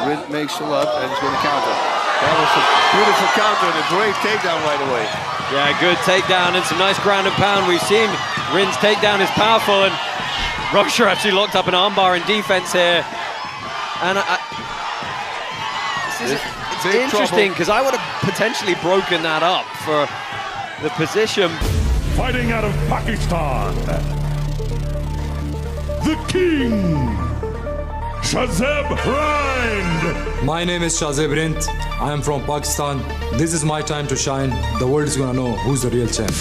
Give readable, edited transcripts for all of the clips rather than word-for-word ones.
Rin makes a lot and he's going to counter. That was a beautiful counter and a great takedown right away. Yeah, good takedown and some nice ground and pound. We've seen Rin's takedown is powerful, and Rocha actually locked up an armbar in defense here. And it's interesting because I would have potentially broken that up for the position. Fighting out of Pakistan, the King, Shahzeb Rind. My name is Shahzeb Rind. I am from Pakistan. This is my time to shine. The world is gonna know who's the real champ.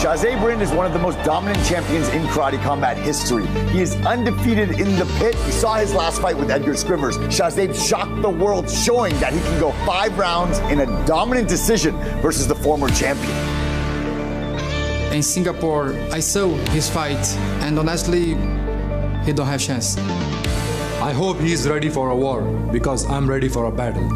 Shahzeb Rind is one of the most dominant champions in karate combat history. He is undefeated in the pit. We saw his last fight with Edgar Scrivers. Shahzeb shocked the world, showing that he can go 5 rounds in a dominant decision versus the former champion. In Singapore, I saw his fight, and honestly, he don't have chance. I hope he's ready for a war because I'm ready for a battle.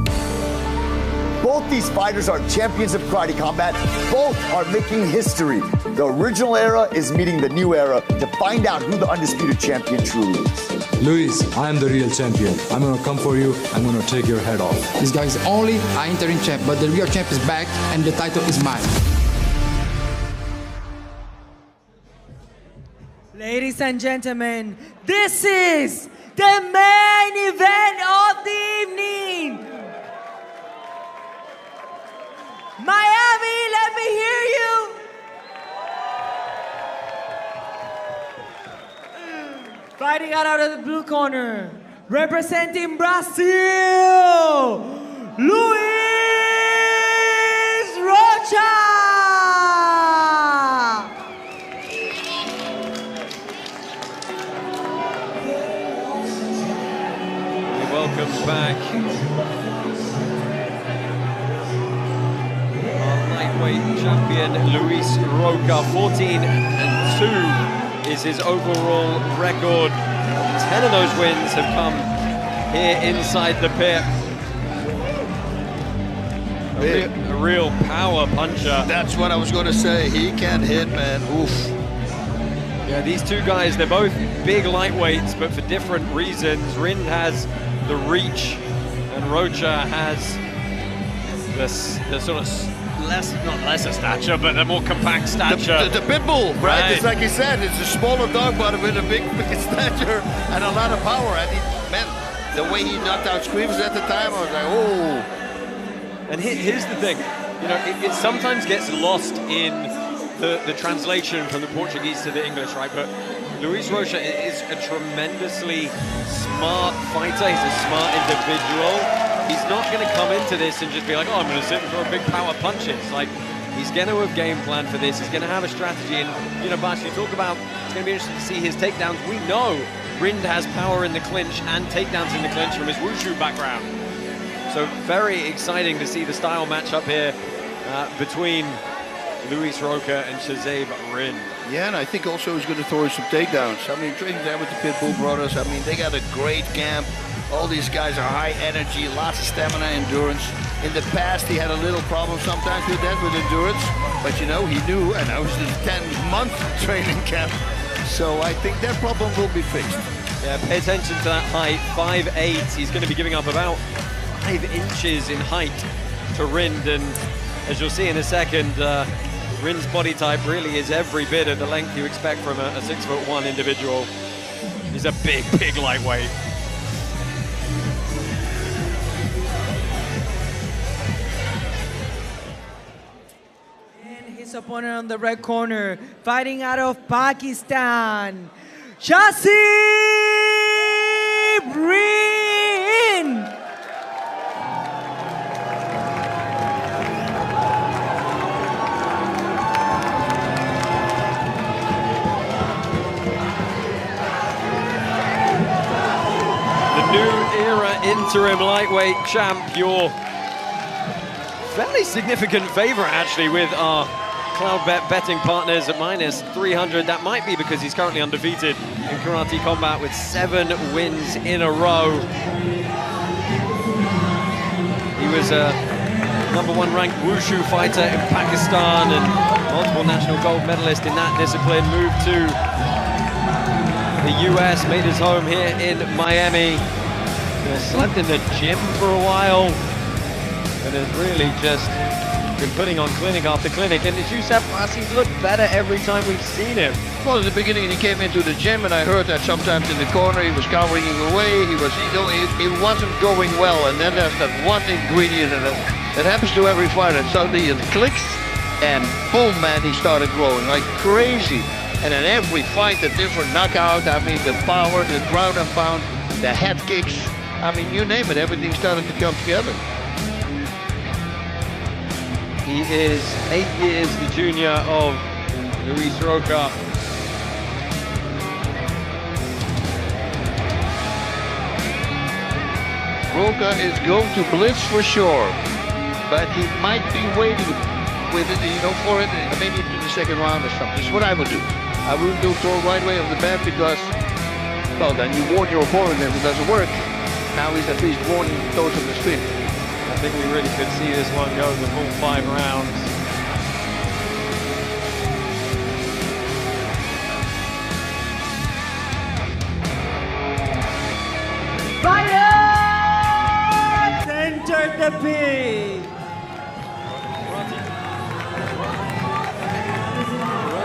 Both these fighters are champions of karate combat. Both are making history. The original era is meeting the new era to find out who the undisputed champion truly is. Luis, I am the real champion. I'm gonna come for you. I'm gonna take your head off. This guy is only an interim champ, but the real champ is back, and the title is mine. Ladies and gentlemen, this is the main event of the evening. Miami, let me hear you. Fighting out of the blue corner, representing Brazil, Luis Rocha. Welcome back. Our lightweight champion, Luis Rocha, 14-2 is his overall record. 10 of those wins have come here inside the pit. A real power puncher. That's what I was going to say. He can hit, man. Oof. Yeah, these two guys, they're both big lightweights, but for different reasons. Rind has the reach, and Rocha has the sort of not lesser stature, but the more compact stature. The pit bull, right? It's like you said, it's a smaller dog, but with a big stature and a lot of power. And man, the way he knocked out Scrivers at the time, I was like, oh. And here's the thing, you know, it sometimes gets lost in the translation from the Portuguese to the English, right? But Luis Rocha is a tremendously smart fighter. He's a smart individual. He's not going to come into this and just be like, oh, I'm going to sit and throw big power punches. Like, he's going to have game plan for this. He's going to have a strategy. And, you know, Bash, you talk about, it's going to be interesting to see his takedowns. We know Rind has power in the clinch and takedowns in the clinch from his wushu background. So very exciting to see the style match up here between Luis Rocha and Shahzeb Rind. Yeah, and I think also he's going to throw some takedowns. I mean, training there with the Pitbull brothers, I mean, they got a great camp. All these guys are high energy, lots of stamina, endurance. In the past, he had a little problem sometimes with that, with endurance. But, you know, he knew, and that was his 10-month training camp. So I think that problem will be fixed. Yeah, pay attention to that height, 5'8". He's going to be giving up about 5 inches in height to Rind. And as you'll see in a second, Rind's body type really is every bit of the length you expect from a 6'1" individual. He's a big, big lightweight. And his opponent on the red corner, fighting out of Pakistan, Shahzeb Rind. Interim lightweight champ, your fairly significant favorite actually with our Cloudbet betting partners at -300. That might be because he's currently undefeated in Karate Combat with 7 wins in a row. He was a #1 ranked wushu fighter in Pakistan and multiple national gold medalist in that discipline. Moved to the US, made his home here in Miami. Slept in the gym for a while, and has really just been putting on clinic after clinic. And as you said, he's looked better every time we've seen him. Well, at the beginning, he came into the gym, and I heard that sometimes in the corner he was cowering away. He wasn't going well, and then there's that one ingredient that happens to every fighter. Suddenly it clicks, and boom, man, he started growing like crazy. And in every fight, a different knockout. I mean, the power, the ground and pound, the head kicks. I mean, you name it, everything started to come together. He is 8 years the junior of Luis Rocha. Rocha is going to blitz for sure, but he might be waiting with it, for it, maybe into the second round or something. This is what I would do. I wouldn't do throw right way off the bat because, well, then you warn your opponent if it doesn't work. Now he's at least warning those on the street. I think we really could see this one go the full 5 rounds. Fighters! Enter the pit!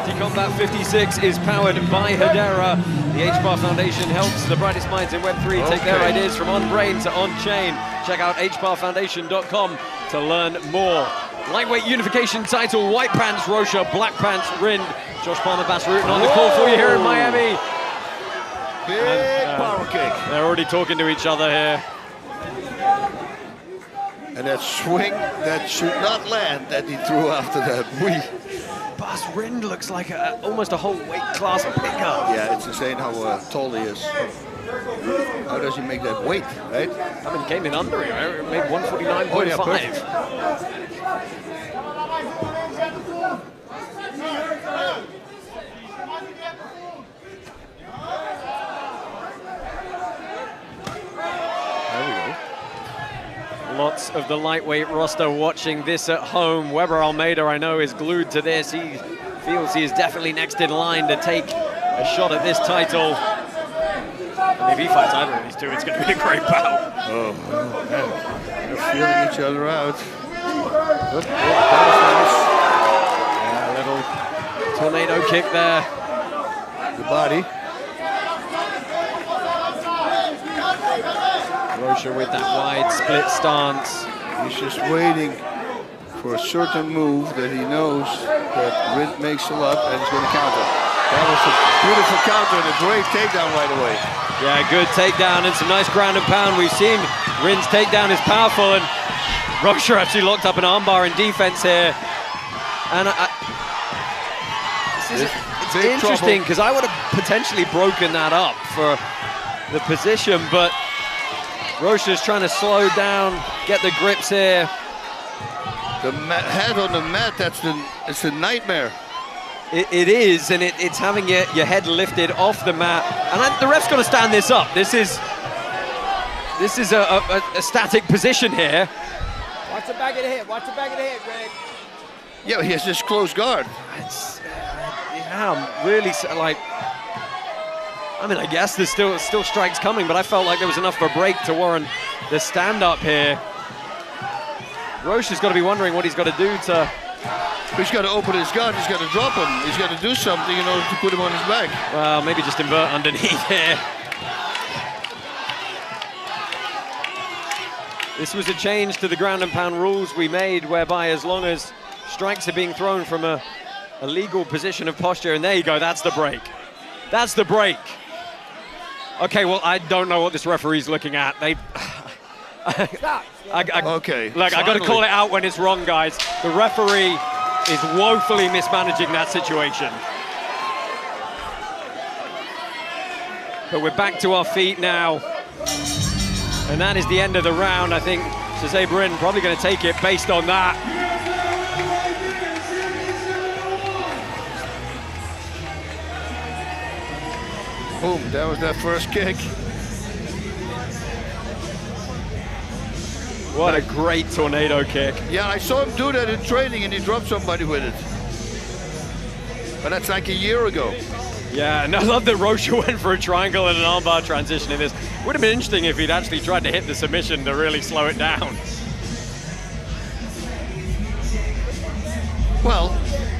Karate Combat 56 is powered by Hedera. The HBAR Foundation helps the brightest minds in Web3 take their ideas from on-brain to on-chain. Check out hbarfoundation.com to learn more. Lightweight unification title, white pants Rocha, black pants Rind. Josh Palmer, Bas Rutten on the call for you here in Miami. Big power kick. They're already talking to each other here. And that swing that should not land that he threw after that. Bas Rind looks like almost a whole weight class bigger. Yeah, it's insane how tall he is. How does he make that weight, right? I mean, he came in under him. It made 149.5. There we go. Lots of the lightweight roster watching this at home. Weber Almeida, I know, is glued to this. He feels he is definitely next in line to take a shot at this title. And if he fights either of these two, it's going to be a great bout. Oh, man. They're feeling each other out. Good. Yeah, a little tornado kick there. The body. Rocha with that wide split stance. He's just waiting for a certain move that he knows that Rind makes a lot and he's going to counter. That was a beautiful counter and a great takedown right away. Yeah, good takedown and some nice ground and pound. We've seen Rind's takedown is powerful, and Rocha actually locked up an armbar in defense here. And it's interesting because I would have potentially broken that up for the position, but Rocha's trying to slow down, get the grips here. The head on the mat, it's a nightmare. It is, and it's having your head lifted off the mat. And the ref's got to stand this up. This is a static position here. Watch the back of the head. Watch the back of the head, Greg. Yeah, he has this close guard. Yeah, I'm really like. I mean, I guess there's still strikes coming, but I felt like there was enough of a break to warrant the stand-up here. Rocha's got to be wondering what he's got to do to. He's got to open his guard, he's got to drop him, he's got to do something in order to put him on his back. Well, maybe just invert underneath here. This was a change to the ground and pound rules we made, whereby as long as strikes are being thrown from a legal position of posture, and there you go, that's the break. That's the break. Okay, well, I don't know what this referee's looking at. Okay. Look, I got to call it out when it's wrong, guys. The referee is woefully mismanaging that situation. But we're back to our feet now. And that is the end of the round. I think Shazeb Rind probably going to take it based on that. Boom, that was that first kick. What a great tornado kick. Yeah, I saw him do that in training and he dropped somebody with it. But that's like a year ago. Yeah, and I love that Rocha went for a triangle and an armbar transition in this. Would have been interesting if he'd actually tried to hit the submission to really slow it down. Well,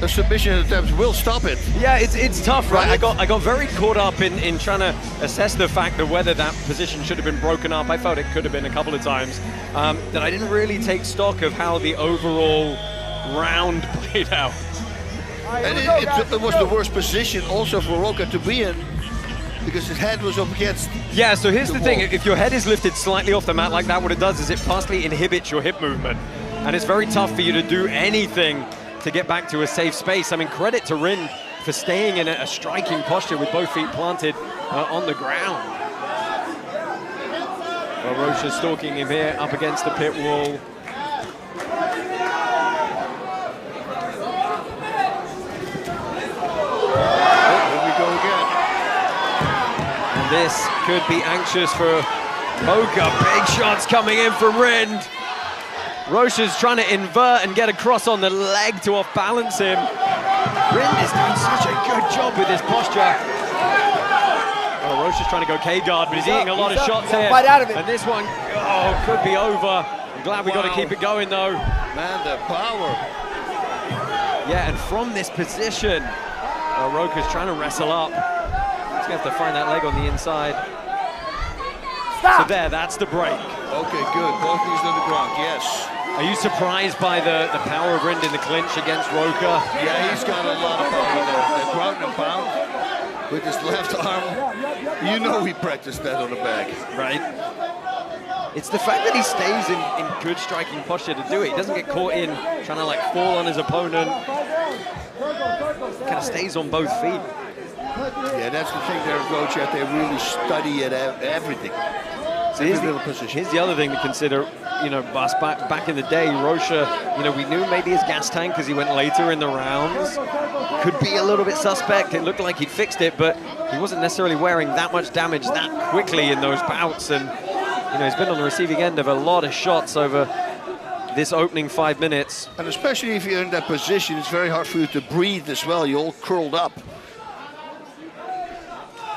the submission attempts will stop it. Yeah, it's tough, right? I got very caught up in trying to assess the fact that whether that position should have been broken up. I felt it could have been a couple of times. That I didn't really take stock of how the overall round played out. And it was the worst position also for Rocha to be in, because his head was up against. Yeah, so here's the thing. wall. If your head is lifted slightly off the mat like that, what it does is it partially inhibits your hip movement. And it's very tough for you to do anything to get back to a safe space. I mean, credit to Rin for staying in a striking posture with both feet planted on the ground. Well, Rocha's stalking him here up against the pit wall. Here we go again. And this could be anxious for Rocha. Big shots coming in from Rin. Rocha's trying to invert and get across on the leg to off-balance him. Rin is doing such a good job with his posture. Oh, Rocha's trying to go K-guard, but he's eating a lot of shots here. Fight out of it. And this one, could be over. I'm glad we got to keep it going, though. Man, the power. Yeah, and from this position, Rocha's trying to wrestle up. He's going to have to find that leg on the inside. Stop. So there, that's the break. Okay, good. Both knees on the ground, yes. Are you surprised by the power of Rind in the clinch against Rocha? Yeah, he's got a lot of power there. The ground and pound with his left arm. You know he practiced that on the back. Right. It's the fact that he stays in good striking posture to do it. He doesn't get caught in trying to like fall on his opponent. Kind of stays on both feet. Yeah, that's the thing there at Rocha. They really study it, everything. So here's the other thing to consider, you know, Bas, back in the day, Rocha, you know, we knew maybe his gas tank, because he went later in the rounds, could be a little bit suspect. It looked like he'd fixed it, but he wasn't necessarily wearing that much damage that quickly in those bouts. And, you know, he's been on the receiving end of a lot of shots over this opening 5 minutes. And especially if you're in that position, it's very hard for you to breathe as well. You're all curled up.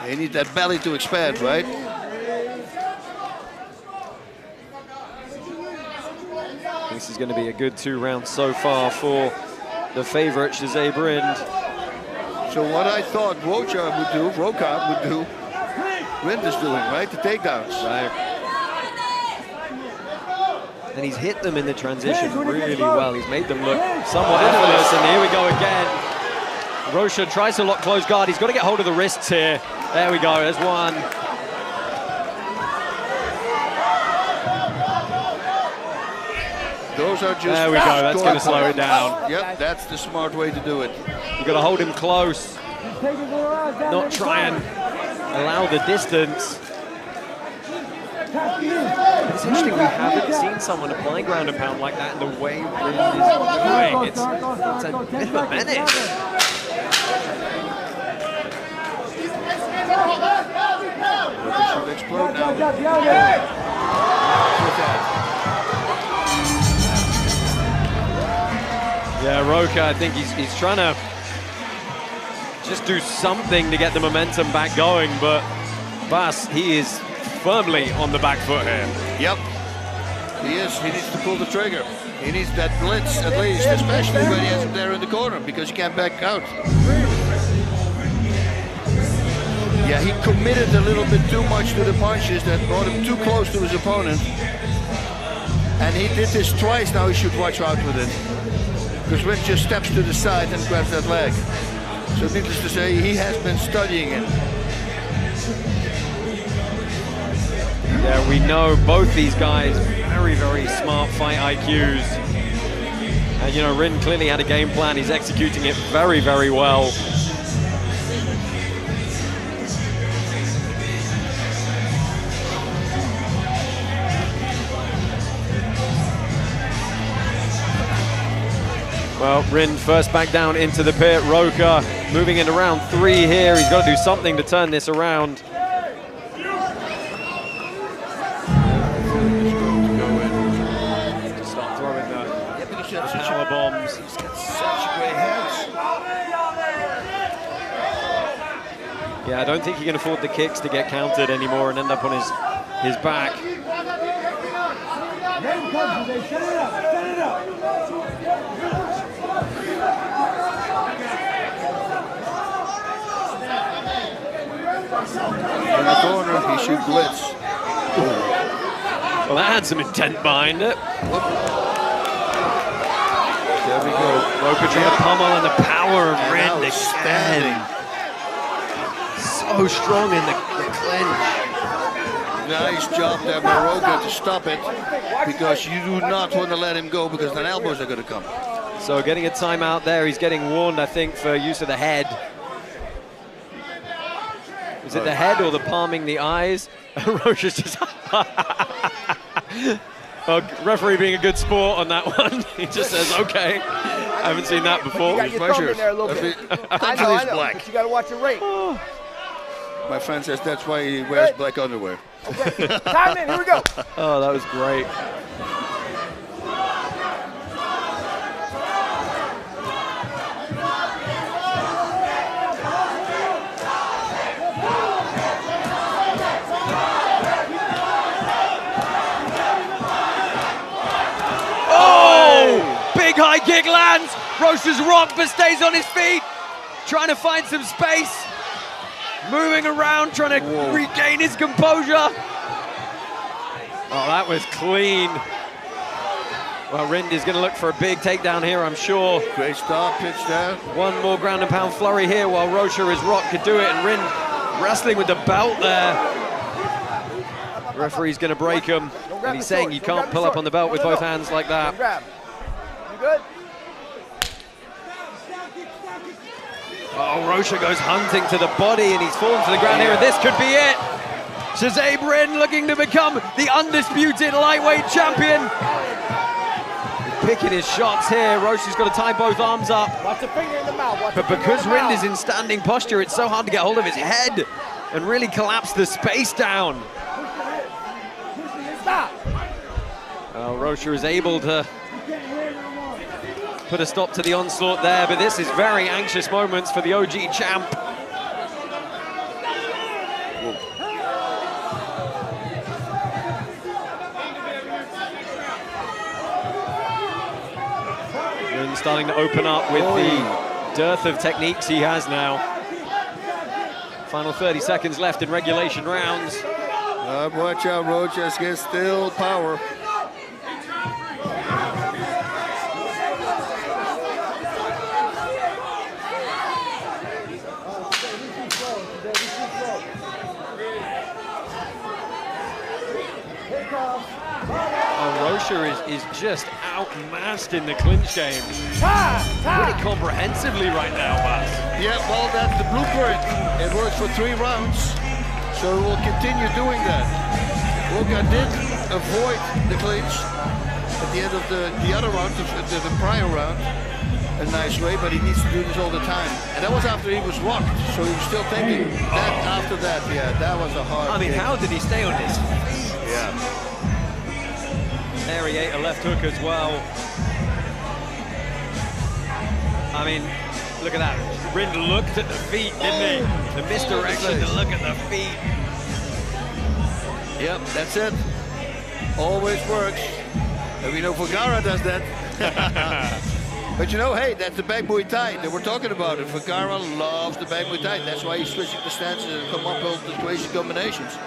You need that belly to expand, right? This is going to be a good 2 rounds so far for the favorite, Shazib Rind. So what I thought Rocha would do, Rind is doing, right? The takedowns. Right. And he's hit them in the transition really well. He's made them look somewhat effortless, and here we go again. Rocha tries to lock close guard. He's got to get hold of the wrists here. There we go, there's one. Those are just... There we go, that's going to slow it down. Yep, that's the smart way to do it. You've got to hold him close. Not try and allow the distance. It's interesting, we haven't seen someone applying ground and pound like that in the way Rind is doing. It's a bit of a menace. Should explode now. Yeah, Rocha, I think he's trying to just do something to get the momentum back going, but Bas, he is firmly on the back foot here. Yep, he is. He needs to pull the trigger. He needs that blitz at least, especially when he has him there in the corner, because he can't back out. Yeah, he committed a little bit too much to the punches that brought him too close to his opponent. And he did this twice, now he should watch out with it. Because Rind just steps to the side and grabs that leg. So needless to say, he has been studying it. Yeah, we know both these guys, very, very smart fight IQs. And, you know, Rind clearly had a game plan. He's executing it very, very well. Well, Rind first back down into the pit. Rocha moving into round 3 here. He's got to do something to turn this around. Start throwing the power bombs. He's got such great hands. Yeah, I don't think he can afford the kicks to get countered anymore and end up on his back. In the corner, he should blitz. Well, that had some intent behind it. There we go. Rocha trying to pummel, and the power of Rind Now standing. So strong in the clinch. Nice job there by Rocha to stop it, because you do not want to let him go, because then elbows are going to come. So getting a timeout there, he's getting warned, I think, for use of the head. Is it the head or the palming the eyes? Rocha's just... Well, referee being a good sport on that one. He just says, okay. I haven't seen that before. You got your thumb in there a little bit. I know, black. but you got to watch your rate. My friend says that's why he wears black underwear. Okay, time in, here we go. Oh, that was great. Big high kick lands. Rocha's rocked but stays on his feet. Trying to find some space. Moving around, trying to regain his composure. Oh, that was clean. Well, Rind is going to look for a big takedown here, I'm sure. Great start, pitch there. One more ground and pound flurry here while Rocha is rocked, could do it, and Rind wrestling with the belt there. The referee's going to break him, and he's saying you can't pull up on the belt with both hands like that. You good? Oh, Rocha goes hunting to the body, and he's fallen to the ground here, and this could be it. Shahzaib Rind looking to become the undisputed lightweight champion. He's picking his shots here. Rocha's got to tie both arms up. Watch the finger in the mouth. But because Rind is in standing posture, it's so hard to get hold of his head and really collapse the space down. Stop. Rocha is able to put a stop to the onslaught there, but this is very anxious moments for the OG champ. And starting to open up with the dearth of techniques he has now. Final 30 seconds left in regulation rounds. Watch out, Rocha gets still power. Rocha is just outmassed in the clinch game. Pretty comprehensively right now, Bas. Yeah, well, that's the blueprint. It works for 3 rounds, so we'll continue doing that. Rocha did avoid the clinch at the end of the other round, the prior round, a nice way, but he needs to do this all the time. And that was after he was rocked, so he was still thinking that after that, yeah, that was a hard I mean, kick. how did he stay on his feet? Yeah. There he ate a left hook as well. I mean, look at that. Rind looked at the feet, didn't he? The misdirection to look at the feet. Yep, that's it. Always works. And we know Vergara does that. But you know, hey, that's the back Muay Thai that we're talking about. And Vergara loves the back Muay Thai. That's why he's switching the stances and come up with the crazy combinations.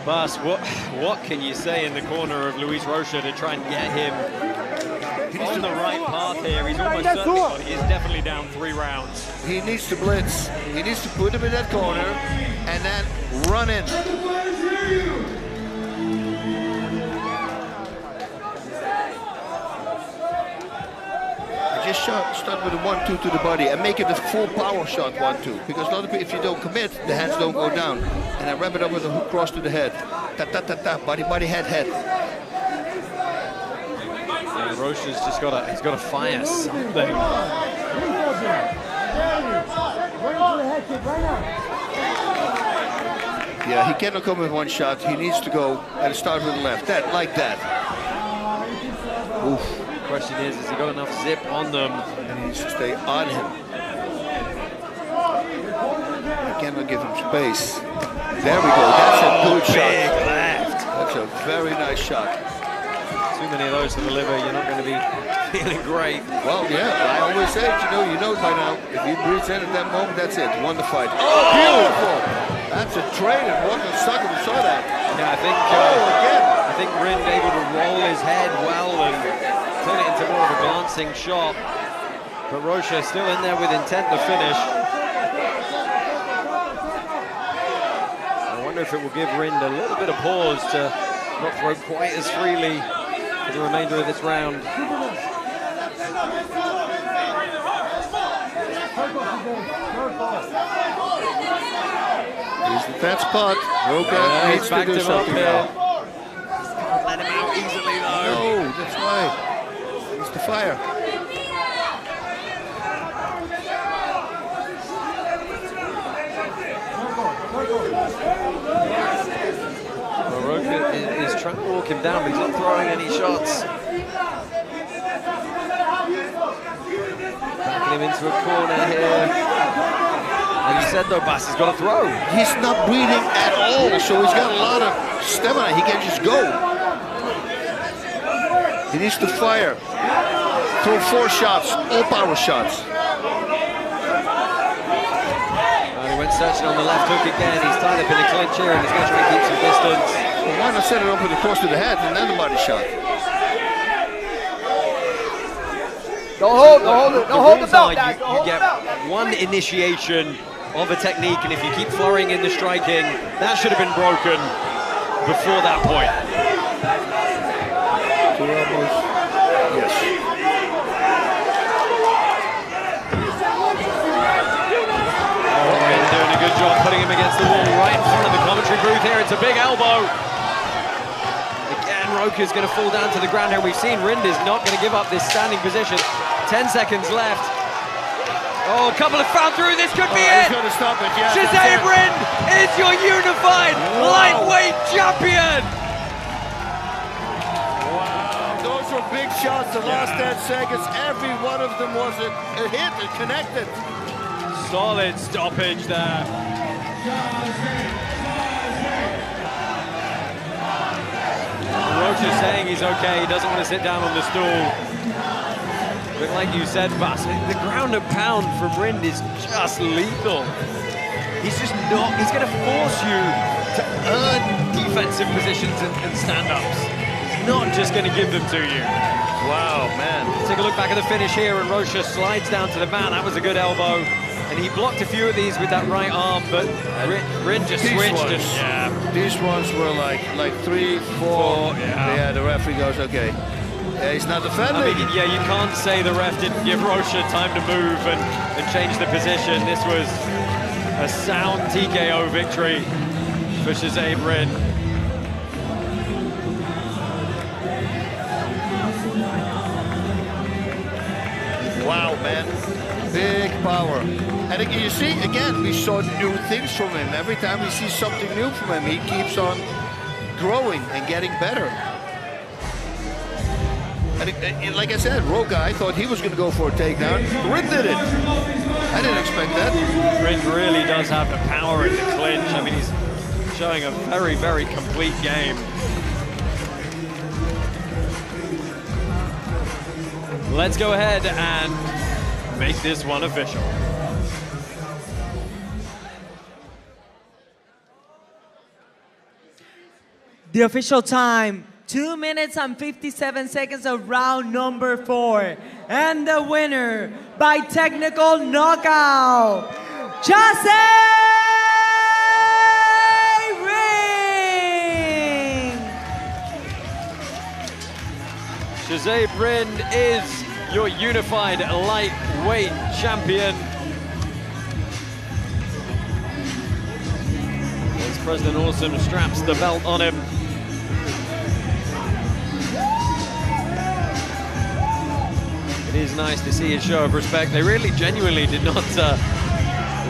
Bas, what can you say in the corner of Luis Rocha to try and get him on the right path here? He's almost certainly, he is definitely down 3 rounds. He needs to blitz. He needs to put him in that corner and then run in. Just start with a 1-2 to the body and make it a full power shot 1-2. Because a lot of people, if you don't commit, the hands don't go down. And then wrap it up with a hook cross to the head. Ta ta ta ta, body, body, head, head. And Rocha's just got to fire something. Yeah, he cannot come with one shot. He needs to go and start with the left. That, like that. Oof. Question is, has he got enough zip on them? And he needs to stay on him. Again, cannot give him space. There we go. That's a good shot. Big left. That's a very nice shot. Too many of those to deliver, you're not going to be feeling great. Well, yeah, I always say, you know by now, if he breathes in at that moment, that's it. Won the fight. Oh, beautiful! That's a trade, and Morgan Sucker saw that. Yeah, I think Rind able to roll his head well and turn it into more of a glancing shot. But Rocha still in there with intent to finish. I wonder if it will give Rind a little bit of pause to not throw quite as freely for the remainder of this round. Here's the fat spot. Rocha needs to do something now. Let him out easily though. No, that's why. He's the fire. Rocha is trying to walk him down, but he's not throwing any shots. Backing him into a corner here. Like you said though, Bas has got to throw. He's not breathing at all, so he's got a lot of stamina. He can just go. He needs to fire. Throw 4 shots, all power shots. He went searching on the left hook again. He's tied up in the clinch here and he's going to try and keep some distance. Well, why not set it up with a cross to the head and then the body shot? Don't hold the belt, guys. Don't You hold the get belt. one initiation of a technique, and if you keep flurrying in the striking, that should have been broken before that point. 2 elbows. Yes. Rind doing a good job putting him against the wall right in front of the commentary booth here. It's a big elbow. Again, Rocha's going to fall down to the ground here. We've seen Rind is not going to give up this standing position. 10 seconds left. Oh, a couple have found through. This could be it. He's going to stop it, yeah. Shazam Rind is your unified lightweight champion. Wow, those were big shots. The last 10 seconds, every one of them was a hit and connected. Solid stoppage there. Rocha's saying he's okay. He doesn't want to sit down on the stool. But like you said, Bas, the ground and pound from Rind is just lethal. He's just not, he's going to force you to earn defensive positions and stand-ups. He's not just going to give them to you. Wow, man. Let's take a look back at the finish here, and Rocha slides down to the mat. That was a good elbow. And he blocked a few of these with that right arm, but Rind just switched. These ones were like 3, 4. Yeah, the referee goes, okay. Yeah, he's not defending. I mean, yeah, you can't say the ref didn't give Rocha time to move and change the position. This was a sound TKO victory for Shazam Rind. Wow, man. Big power. And again, you see, again, we saw new things from him. Every time we see something new from him, he keeps on growing and getting better. And like I said, Rocha, I thought he was going to go for a takedown. Rind did it. I didn't expect that. Rind really does have the power in the clinch. I mean, he's showing a very, very complete game. Let's go ahead and make this one official. The official time, 2 minutes and 57 seconds of round number 4. And the winner by technical knockout, Shazam Rind! Shazam Rind is your unified lightweight champion. As President Awesome straps the belt on him. It is nice to see a show of respect. They really genuinely did not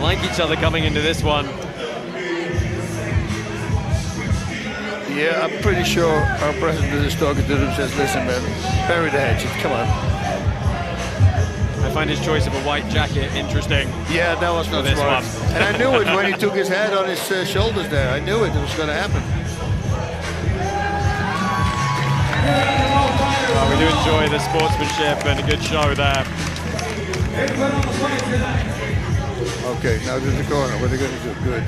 like each other coming into this one. Yeah, I'm pretty sure our president is talking to them, says, listen, man, bury the hatchet, come on. I find his choice of a white jacket interesting. Yeah, that was not this smart. one. And I knew it when he took his head on his shoulders there. I knew it was going to happen. Well, we do enjoy the sportsmanship and a good show there. Okay, now to the corner. What are they going to do? Good.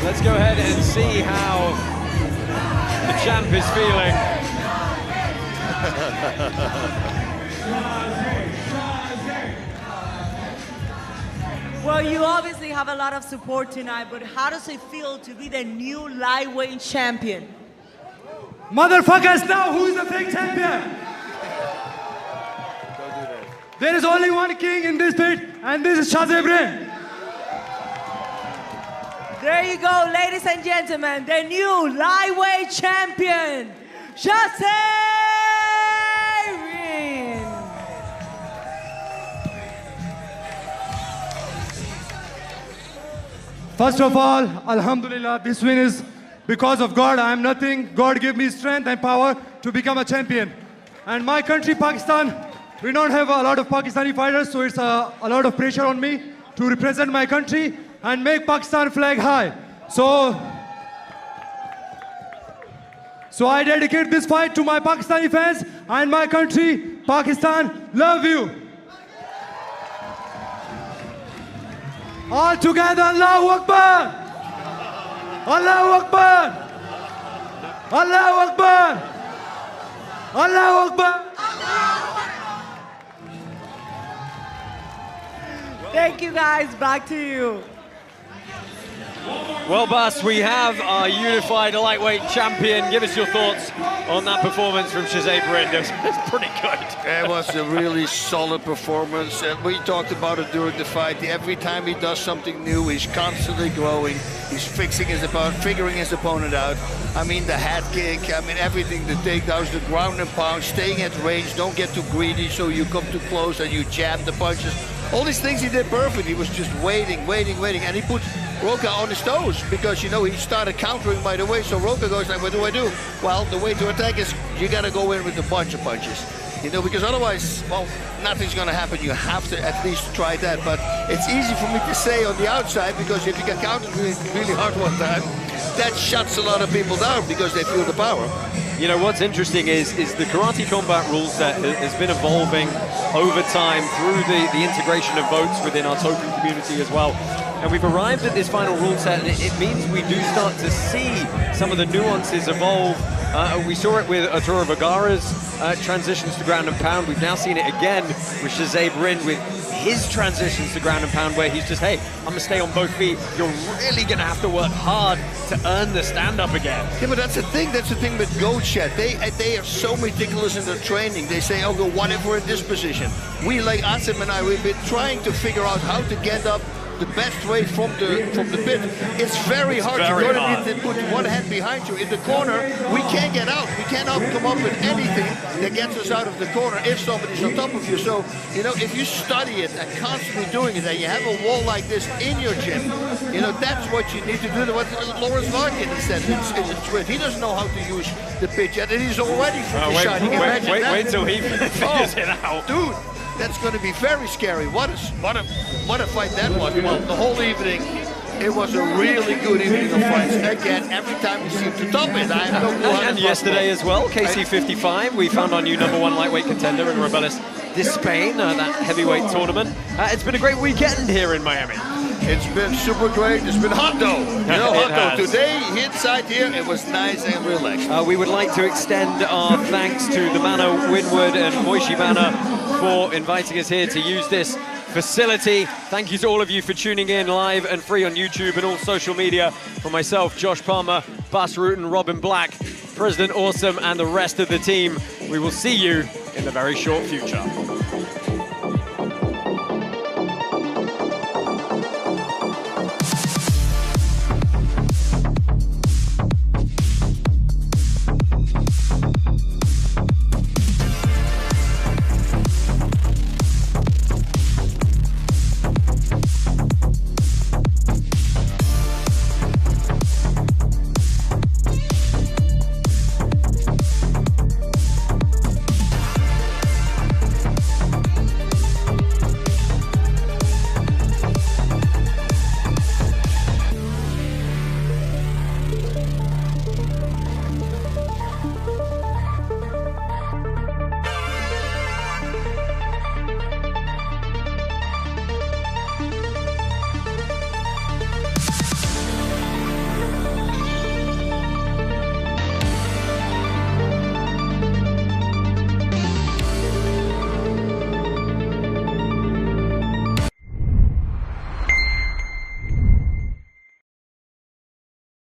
Let's go ahead and see how the champ is feeling. Well, you obviously have a lot of support tonight, but how does it feel to be the new lightweight champion? Motherfuckers, now who is the fake champion? There is only one king in this pit, and this is Shazeb Rin. There you go, ladies and gentlemen, the new lightweight champion, Shazeb Rin. First of all, Alhamdulillah, this win is because of God. I am nothing. God gave me strength and power to become a champion. And my country, Pakistan, we don't have a lot of Pakistani fighters, so it's a lot of pressure on me to represent my country and make Pakistan flag high. So I dedicate this fight to my Pakistani fans and my country, Pakistan. Love you. All together, Allahu Akbar! Allahu Akbar! Allahu Akbar! Allahu Akbar! Thank you guys, back to you. Well, Bas, we have our unified lightweight champion. Give us your thoughts on that performance from Shazeb Rin. It's pretty good. It was a really solid performance, and we talked about it during the fight. Every time he does something new, he's constantly growing. He's fixing his opponent, figuring his opponent out. I mean, the head kick, I mean, everything, the takedowns, the ground and pound, staying at range, don't get too greedy so you come too close and you jab the punches. All these things he did perfect. He was just waiting, and he put Roca on his toes because, you know, he started countering by the way, so Roca goes like, what do I do? Well, the way to attack is you got to go in with a bunch of punches, you know, because otherwise, well, nothing's going to happen. You have to at least try that, but it's easy for me to say on the outside because if you get countered really hard one time, that shuts a lot of people down because they feel the power. You know, what's interesting is the Karate Combat rule set has been evolving over time through the integration of votes within our Token community as well. And we've arrived at this final rule set, and it means we do start to see some of the nuances evolve. We saw it with Arturo Vergara's transitions to ground and pound. We've now seen it again with Shazeb Rin with his transitions to ground and pound, where he's just, hey, I'm going to stay on both feet. You're really going to have to work hard to earn the stand-up again. Yeah, but that's the thing with Goat Shed. They are so meticulous in their training. They say, oh, go whatever in this position. We, like Asim and I, we've been trying to figure out how to get up the best way from the pit. It's very hard. You're going to put one hand behind you. In the corner, we can't get out. We cannot come up with anything that gets us out of the corner if somebody's on top of you. So, you know, if you study it and constantly doing it, and you have a wall like this in your gym, you know, that's what you need to do. What Lawrence Larkin said in his tweet. He doesn't know how to use the pitch yet, and he's already from the shot. Wait till he figures it out. Dude, that's going to be very scary. What a fight that was. Well, the whole evening, it was a really good evening of fights. Again, every time we seem to top it. I have no clue how and yesterday as well, KC55, we found our new #1 lightweight contender in Rebelis Despain, that heavyweight tournament. It's been a great weekend here in Miami. It's been super great. It's been hot though. You know, hot though. Today, inside here, it was nice and relaxed. We would like to extend our thanks to the Banner Winwood and Moishi Banner for inviting us here to use this facility. Thank you to all of you for tuning in live and free on YouTube and all social media. For myself, Josh Palmer, Bas Rutten, Robin Black, President Awesome, and the rest of the team, we will see you in the very short future.